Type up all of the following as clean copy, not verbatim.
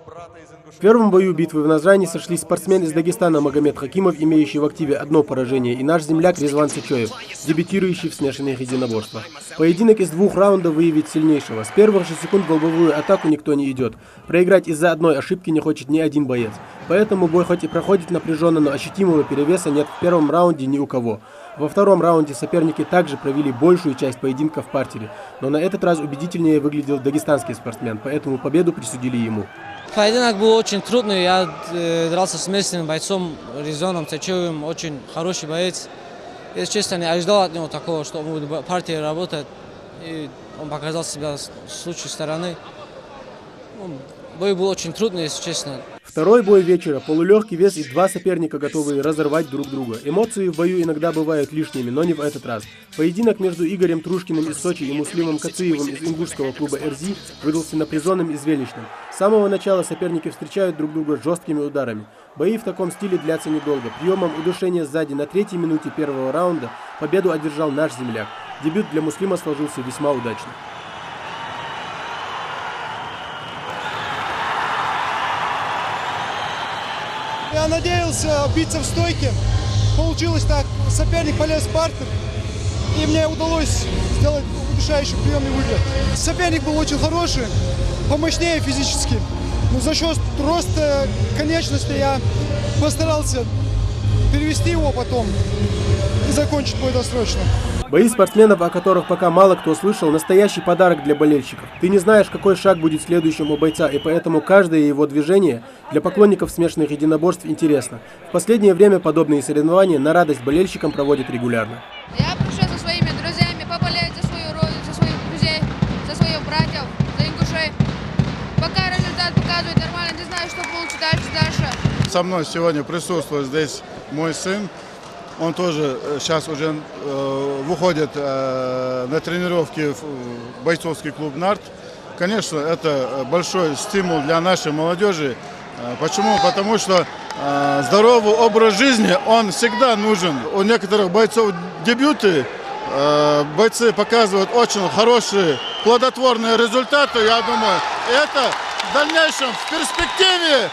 В первом бою битвы в Назрани сошлись спортсмен из Дагестана Магомед Хакимов, имеющий в активе одно поражение, и наш земляк Резван Сычоев, дебютирующий в смешанных единоборствах. Поединок из 2 раундов выявит сильнейшего. С первых же секунд в голубовую атаку никто не идет. Проиграть из-за одной ошибки не хочет ни один боец. Поэтому бой хоть и проходит напряженно, но ощутимого перевеса нет в первом раунде ни у кого. Во втором раунде соперники также провели большую часть поединка в партере, но на этот раз убедительнее выглядел дагестанский спортсмен, поэтому победу присудили ему. Поединок был очень трудный, я дрался с местным бойцом Резваном Сычоевым, очень хороший боец. Если честно, не ожидал от него такого, что он будет в партии работать, и он показал себя с лучшей стороны. Бой был очень трудный, если честно. Второй бой вечера. Полулегкий вес и 2 соперника, готовые разорвать друг друга. Эмоции в бою иногда бывают лишними, но не в этот раз. Поединок между Игорем Трушкиным из Сочи и Муслимом Кациевым из ингушского клуба «РЗ» выдался напряженным и зрелищным. С самого начала соперники встречают друг друга жесткими ударами. Бои в таком стиле длятся недолго. Приемом удушения сзади на 3-й минуте первого раунда победу одержал наш земляк. Дебют для Муслима сложился весьма удачно. Я надеялся биться в стойке. Получилось так. Соперник полез в партер. И мне удалось сделать удушающий приемный выгляд. Соперник был очень хороший, помощнее физически. Но за счет роста конечностей я постарался перевести его потом и закончить бой досрочно. Бои спортсменов, о которых пока мало кто слышал, настоящий подарок для болельщиков. Ты не знаешь, какой шаг будет следующим у бойца, и поэтому каждое его движение для поклонников смешанных единоборств интересно. В последнее время подобные соревнования на радость болельщикам проводят регулярно. Я пришел со своими друзьями поболеть за свою родину, за своих друзей, за своих братьев, за ингушей. Пока результат показывает нормально, не знаю, что получится дальше. Со мной сегодня присутствует здесь мой сын. Он тоже сейчас уже выходит на тренировки в бойцовский клуб «Нарт». Конечно, это большой стимул для нашей молодежи. Почему? Потому что здоровый образ жизни, он всегда нужен. У некоторых бойцов дебюты, бойцы показывают очень хорошие, плодотворные результаты, я думаю. Это в дальнейшем, в перспективе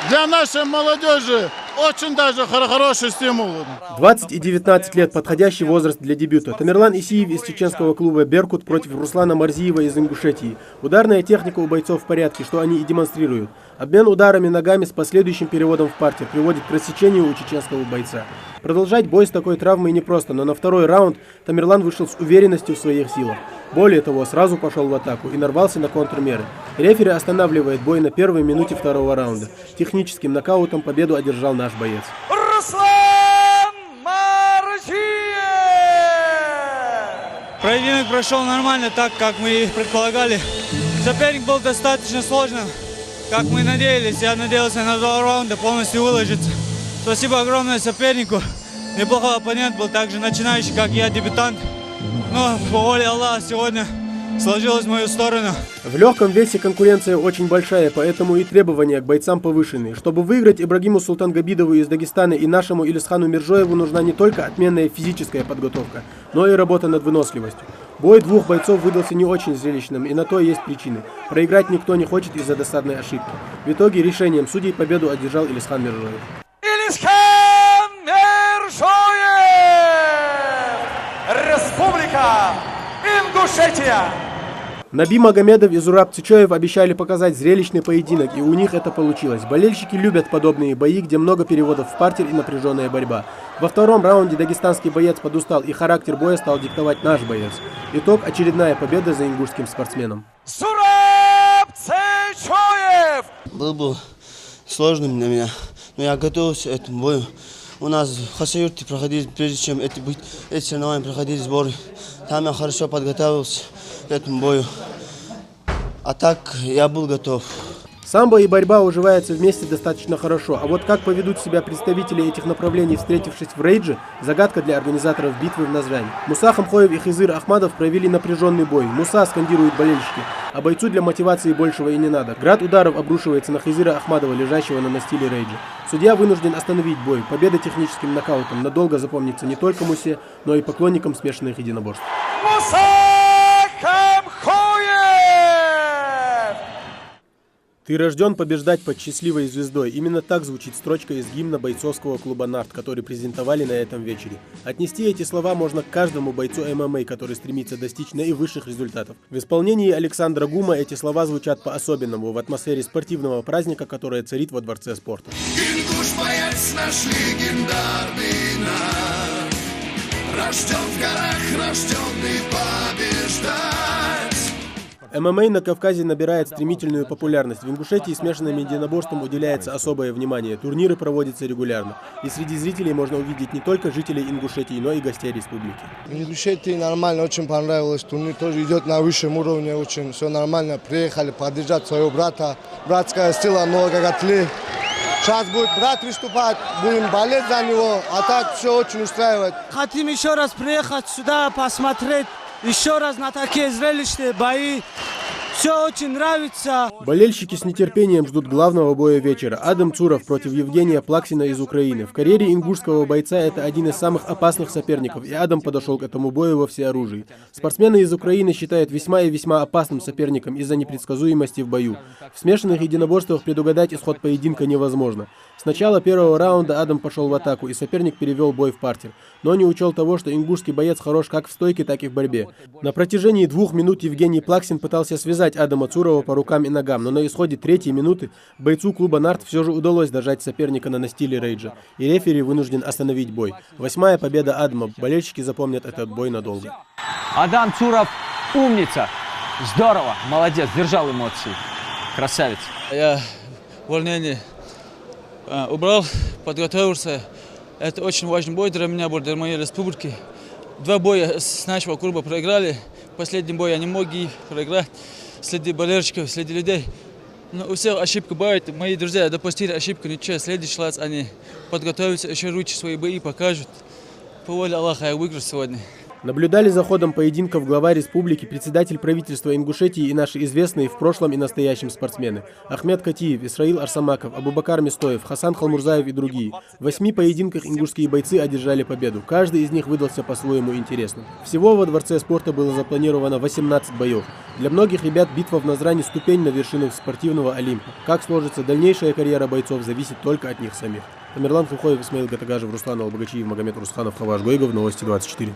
для нашей молодежи очень даже хороший стимул. 20 и 19 лет – подходящий возраст для дебюта. Тамерлан Исиев из чеченского клуба «Беркут» против Руслана Марзиева из Ингушетии. Ударная техника у бойцов в порядке, что они и демонстрируют. Обмен ударами ногами с последующим переводом в партер приводит к рассечению у чеченского бойца. Продолжать бой с такой травмой непросто, но на второй раунд Тамерлан вышел с уверенностью в своих силах. Более того, сразу пошел в атаку и нарвался на контрмеры. Рефери останавливает бой на первой минуте второго раунда. Техническим нокаутом победу одержал наш боец. Руслан Марзиев! Поединок прошел нормально, так как мы и предполагали. Соперник был достаточно сложным, как мы надеялись. Я надеялся на 2 раунда полностью выложиться. Спасибо огромное сопернику. Неплохой оппонент был, также начинающий, как я, дебютант. Но по воле Аллаха сегодня сложилось в мою сторону. В легком весе конкуренция очень большая, поэтому и требования к бойцам повышенные. Чтобы выиграть Ибрагиму Султангабидову из Дагестана и нашему Илисхану Миржоеву нужна не только отменная физическая подготовка, но и работа над выносливостью. Бой 2 бойцов выдался не очень зрелищным, и на то есть причины. Проиграть никто не хочет из-за досадной ошибки. В итоге решением судей победу одержал Илисхан Миржоев. Илисхан Миржоев! Республика Ингушетия! Наби Магомедов и Зураб Цычоев обещали показать зрелищный поединок, и у них это получилось. Болельщики любят подобные бои, где много переводов в партер и напряженная борьба. Во втором раунде дагестанский боец подустал, и характер боя стал диктовать наш боец. Итог – очередная победа за ингушским спортсменом. Зураб Цычоев! Был сложным для меня, но я готовился к этому бою. У нас в Хасавюрте проходили, прежде чем эти соревнования проходили сборы. Там я хорошо подготовился к этому бою. А так я был готов. Самбо и борьба уживаются вместе достаточно хорошо, а вот как поведут себя представители этих направлений, встретившись в рейдже, загадка для организаторов битвы в Назрани. Муса Хамхоев и Хизыр Ахмадов провели напряженный бой. Муса скандирует болельщики, а бойцу для мотивации большего и не надо. Град ударов обрушивается на Хизыра Ахмадова, лежащего на настиле рейджа. Судья вынужден остановить бой. Победа техническим нокаутом надолго запомнится не только Мусе, но и поклонникам смешанных единоборств. Муса Хамхоев! «Ты рожден побеждать под счастливой звездой». Именно так звучит строчка из гимна бойцовского клуба «Нарт», который презентовали на этом вечере. Отнести эти слова можно к каждому бойцу ММА, который стремится достичь наивысших результатов. В исполнении Александра Гума эти слова звучат по-особенному, в атмосфере спортивного праздника, которая царит во Дворце спорта. Ингуш боец наш легендарный Нарт, рожден в горах, рожденный побеждать. ММА на Кавказе набирает стремительную популярность. В Ингушетии смешанным единоборствам уделяется особое внимание. Турниры проводятся регулярно. И среди зрителей можно увидеть не только жителей Ингушетии, но и гостей республики. В Ингушетии нормально, очень понравилось. Турнир тоже идет на высшем уровне, очень все нормально. Приехали поддержать своего брата. Братская сила много готли. Сейчас будет брат выступать, будем болеть за него, а так все очень устраивает. Хотим еще раз приехать сюда, посмотреть еще раз на такие зрелищные бои. Все очень нравится. Болельщики с нетерпением ждут главного боя вечера. Адам Цуров против Евгения Плаксина из Украины. В карьере ингушского бойца это один из самых опасных соперников, и Адам подошел к этому бою во всеоружии. Спортсмены из Украины считают весьма и весьма опасным соперником из-за непредсказуемости в бою. В смешанных единоборствах предугадать исход поединка невозможно. С начала первого раунда Адам пошел в атаку, и соперник перевел бой в партер. Но не учел того, что ингушский боец хорош как в стойке, так и в борьбе. На протяжении 2 минут Евгений Плаксин пытался связать Адама Цурова по рукам и ногам, но на исходе 3-й минуты бойцу клуба «Нарт» все же удалось дожать соперника на настиле рейджа, и рефери вынужден остановить бой. 8-я победа Адама. Болельщики запомнят этот бой надолго. Адам Цуров умница. Здорово, молодец, держал эмоции. Красавец. Я волнение убрал, подготовился. Это очень важный бой для меня, для моей республики. 2 боя с нашего клуба проиграли. Последний бой я не мог проиграть. Среди болельщиков, среди людей. Но у всех ошибка бывает. Мои друзья допустили ошибку, ничего. В следующий раз они подготовятся, еще лучше свои бои покажут. По воле Аллаха я выиграю сегодня. Наблюдали за ходом поединков глава республики, председатель правительства Ингушетии и наши известные в прошлом и настоящем спортсмены. Ахмед Катиев, Исраил Арсамаков, Абубакар Местоев, Хасан Халмурзаев и другие. В 8 поединках ингушские бойцы одержали победу. Каждый из них выдался по-своему интересным. Всего во Дворце спорта было запланировано 18 боев. Для многих ребят битва в Назрани – ступень на вершину спортивного Олимпа. Как сложится дальнейшая карьера бойцов, зависит только от них самих. Тамерлан Хухоев, Исмаил Гатагажев, Руслан Албагачиев, Магомед Русханов, Хаваш Гойгов, Новости 24.